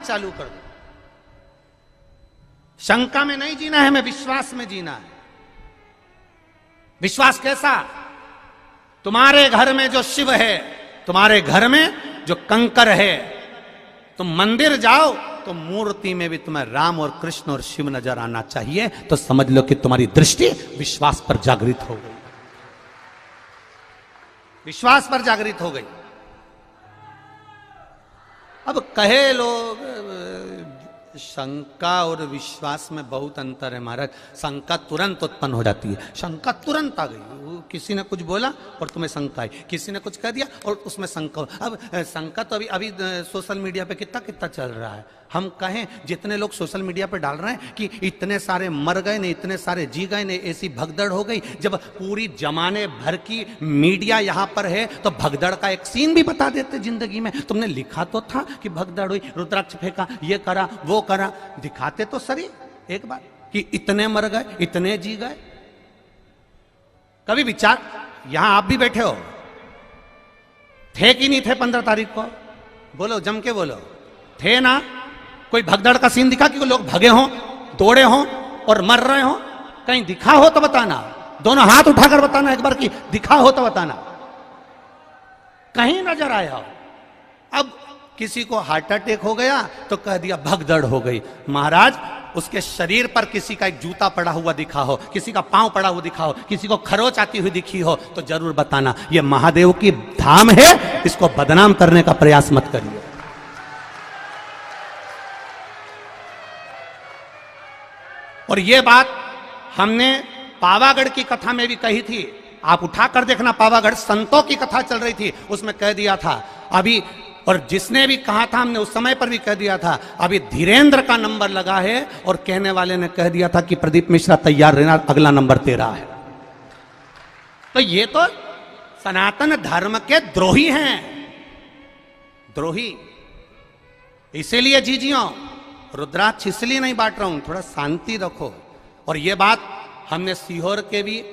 चालू कर दो। शंका में नहीं जीना है, हमें विश्वास में जीना है। विश्वास कैसा? तुम्हारे घर में जो शिव है, तुम्हारे घर में जो कंकर है, तुम मंदिर जाओ तो मूर्ति में भी तुम्हें राम और कृष्ण और शिव नजर आना चाहिए, तो समझ लो कि तुम्हारी दृष्टि विश्वास पर जागृत हो गई, विश्वास पर जागृत हो गई। अब कहे लोग शंका और विश्वास में बहुत अंतर है महाराज। शंका तुरंत उत्पन्न हो जाती है, शंका तुरंत आ गई, किसी ने कुछ बोला और तुम्हें शंका आई, किसी ने कुछ कह दिया और उसमें शंका। अब शंका तो अभी सोशल मीडिया पे कितना कितना चल रहा है। हम कहें जितने लोग सोशल मीडिया पे डाल रहे हैं कि इतने सारे मर गए ने, इतने सारे जी गए ने, ऐसी भगदड़ हो गई, जब पूरी जमाने भर की मीडिया यहां पर है तो भगदड़ का एक सीन भी बता देते जिंदगी में। तुमने लिखा तो था कि भगदड़ हुई, रुद्राक्ष फेंका, ये करा वो करा, दिखाते तो सही एक बार कि इतने मर गए, इतने जी गए। कभी विचार, यहां आप भी बैठे हो, थे कि नहीं थे 15 तारीख को? बोलो, जम के बोलो, थे ना? कोई भगदड़ का सीन दिखा कि लोग भगे हों, दौड़े हों और मर रहे हों? कहीं दिखा हो तो बताना, दोनों हाथ उठाकर बताना एक बार कि दिखा हो तो बताना, कहीं नजर आया हो। अब किसी को हार्ट अटैक हो गया तो कह दिया भगदड़ हो गई। महाराज, उसके शरीर पर किसी का एक जूता पड़ा हुआ दिखा हो, किसी का पांव पड़ा हुआ दिखा हो, किसी को खरोच आती हुई दिखी हो तो जरूर बताना। यह महादेव की धाम है, इसको बदनाम करने का प्रयास मत करिए। और यह बात हमने पावागढ़ की कथा में भी कही थी, आप उठाकर देखना, पावागढ़ संतों की कथा चल रही थी, उसमें कह दिया था अभी, और जिसने भी कहा था हमने उस समय पर भी कह दिया था, अभी धीरेन्द्र का नंबर लगा है और कहने वाले ने कह दिया था कि प्रदीप मिश्रा तैयार रहना, अगला नंबर तेरा है। तो ये तो सनातन धर्म के द्रोही हैं, द्रोही। इसीलिए जीजियो, रुद्राक्ष इसलिए नहीं बांट रहा हूं, थोड़ा शांति रखो। और ये बात हमने सीहोर के भी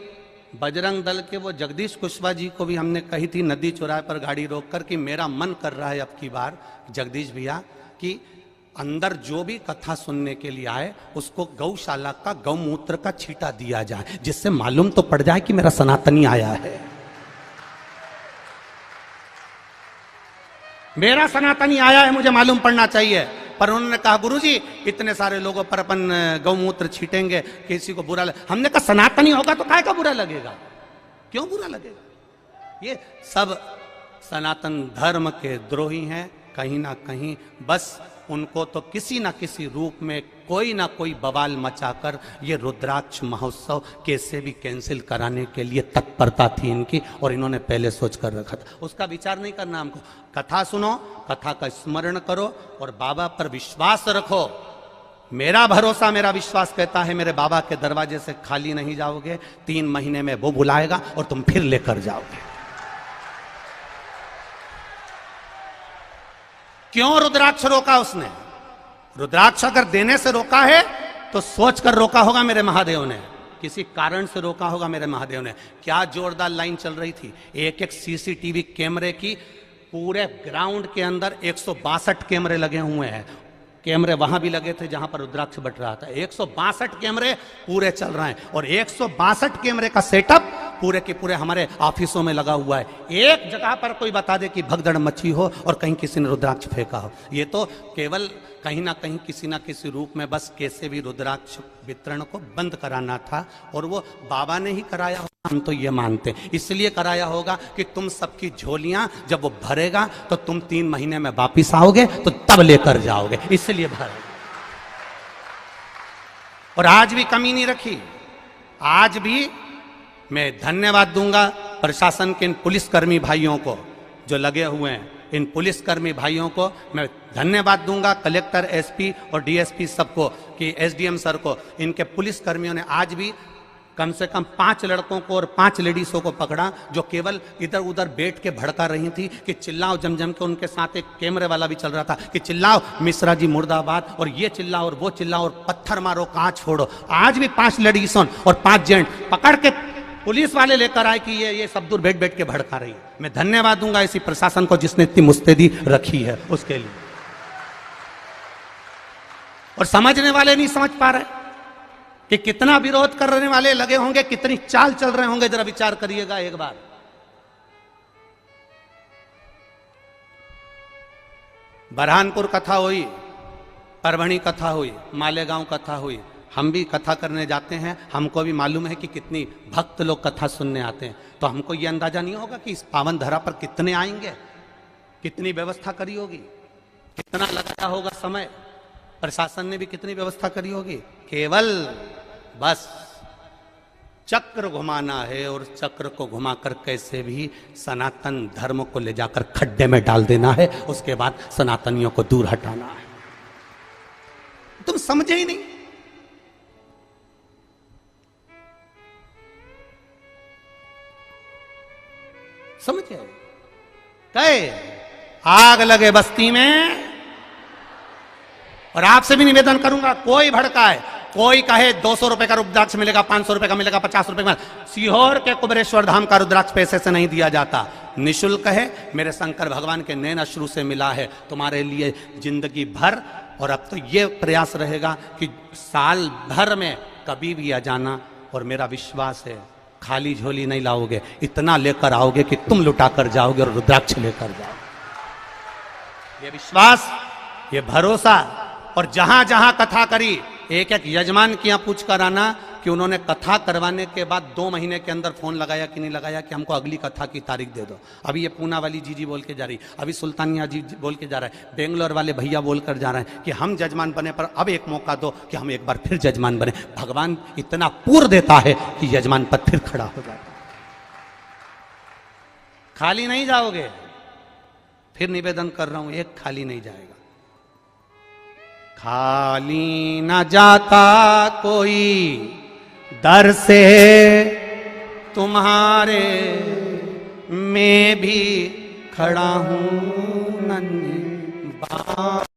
बजरंग दल के वो जगदीश कुशवाहा जी को भी हमने कही थी नदी चौराहे पर गाड़ी रोककर कि मेरा मन कर रहा है अब की बार जगदीश भैया कि अंदर जो भी कथा सुनने के लिए आए उसको गौशाला का गौमूत्र का छींटा दिया जाए, जिससे मालूम तो पड़ जाए कि मेरा सनातनी आया है, मेरा सनातनी आया है, मुझे मालूम पड़ना चाहिए। पर उन्होंने कहा गुरुजी इतने सारे लोगों पर अपन गौमूत्र छीटेंगे, किसी को बुरा हमने कहा सनातनी होगा तो काय का बुरा लगेगा, क्यों बुरा लगेगा? ये सब सनातन धर्म के द्रोही हैं कहीं ना कहीं। बस उनको तो किसी ना किसी रूप में कोई ना कोई बवाल मचाकर ये रुद्राक्ष महोत्सव कैसे भी कैंसिल कराने के लिए तत्परता थी इनकी, और इन्होंने पहले सोच कर रखा था। उसका विचार नहीं करना हमको। कथा सुनो, कथा का स्मरण करो और बाबा पर विश्वास रखो। मेरा भरोसा, मेरा विश्वास कहता है मेरे बाबा के दरवाजे से खाली नहीं जाओगे, 3 महीने में वो बुलाएगा और तुम फिर लेकर जाओगे। क्यों रुद्राक्ष रोका उसने? रुद्राक्ष अगर देने से रोका है तो सोच कर रोका होगा मेरे महादेव ने, किसी कारण से रोका होगा मेरे महादेव ने। क्या जोरदार लाइन चल रही थी, एक एक सीसीटीवी कैमरे की, पूरे ग्राउंड के अंदर 162 कैमरे लगे हुए हैं। कैमरे वहां भी लगे थे जहां पर रुद्राक्ष बट रहा था, 162 कैमरे पूरे चल रहे हैं, और 162 कैमरे का सेटअप पूरे के पूरे हमारे ऑफिसों में लगा हुआ है। एक जगह पर कोई बता दे कि भगदड़ मची हो और कहीं किसी ने रुद्राक्ष फेंका हो, ये तो केवल कहीं ना कहीं किसी ना किसी रूप में बस कैसे भी रुद्राक्ष वितरण को बंद कराना था, और वो बाबा ने ही कराया होगा, हम तो ये मानते हैं। इसलिए कराया होगा कि तुम सबकी झोलियां जब वो भरेगा तो तुम 3 महीने में वापिस आओगे तो तब लेकर जाओगे, इसलिए भरेगा। और आज भी कमी नहीं रखी। आज भी मैं धन्यवाद दूंगा प्रशासन के इन पुलिसकर्मी भाइयों को जो लगे हुए हैं, इन पुलिसकर्मी भाइयों को मैं धन्यवाद दूंगा, कलेक्टर, एसपी और डीएसपी सबको, कि एसडीएम सर को। इनके पुलिसकर्मियों ने आज भी कम से कम 5 लड़कों को और 5 लेडीजों को पकड़ा जो केवल इधर उधर बैठ के भड़का रही थी कि चिल्लाओ जम के। उनके साथ एक कैमरे वाला भी चल रहा था कि चिल्लाओ मिश्रा जी मुर्दाबाद, और ये चिल्लाओ और वो चिल्लाओ और पत्थर मारो, कहाँ छोड़ो। आज भी 5 लेडीजों और 5 जेंट पकड़ के पुलिस वाले लेकर आए कि ये सब दूर बैठ बैठ के भड़का रही है। मैं धन्यवाद दूंगा इसी प्रशासन को जिसने इतनी मुस्तैदी रखी है उसके लिए। और समझने वाले नहीं समझ पा रहे कि कितना विरोध करने वाले लगे होंगे, कितनी चाल चल रहे होंगे। जरा विचार करिएगा एक बार। बरहानपुर कथा हुई, परभणी कथा हुई, मालेगांव कथा हुई। हम भी कथा करने जाते हैं, हमको भी मालूम है कि कितनी भक्त लोग कथा सुनने आते हैं। तो हमको ये अंदाजा नहीं होगा कि इस पावन धरा पर कितने आएंगे, कितनी व्यवस्था करी होगी, कितना लगाया होगा समय, प्रशासन ने भी कितनी व्यवस्था करी होगी। केवल बस चक्र घुमाना है और चक्र को घुमाकर कैसे भी सनातन धर्म को ले जाकर खड्डे में डाल देना है, उसके बाद सनातनियों को दूर हटाना है। तुम समझे ही नहीं। समझे? कहे आग लगे बस्ती में। और आपसे भी निवेदन करूंगा, कोई भड़काए, कोई कहे 200 रुपए का रुद्राक्ष मिलेगा, 500 रुपए का मिलेगा, 50 रुपए का। सीहोर के कुबेरेश्वर धाम का रुद्राक्ष पैसे से नहीं दिया जाता, निशुल्क है। मेरे शंकर भगवान के नैन अश्रु से मिला है तुम्हारे लिए जिंदगी भर। और अब तो ये प्रयास रहेगा कि साल भर में कभी भी आ जाना। और मेरा विश्वास है खाली झोली नहीं लाओगे, इतना लेकर आओगे कि तुम लुटा कर जाओगे और रुद्राक्ष लेकर जाओगे। ये विश्वास, ये भरोसा। और जहां जहां कथा करी, एक एक यजमान की यहां पूछ कर आना कि उन्होंने कथा करवाने के बाद 2 महीने के अंदर फोन लगाया कि नहीं लगाया कि हमको अगली कथा की तारीख दे दो। अभी ये पूना वाली जीजी बोल के जा रही, अभी सुल्तानिया जी बोल के जा रहा है, बेंगलोर वाले भैया बोल कर जा रहे हैं कि हम जजमान बने पर अब एक मौका दो कि हम एक बार फिर जजमान बने। भगवान इतना पूर्व देता है कि यजमान पद फिर खड़ा हो जाता। खाली नहीं जाओगे, फिर निवेदन कर रहा हूं, एक खाली नहीं जाएगा। खाली न जाता कोई दर से तुम्हारे, मैं भी खड़ा हूं नन्ही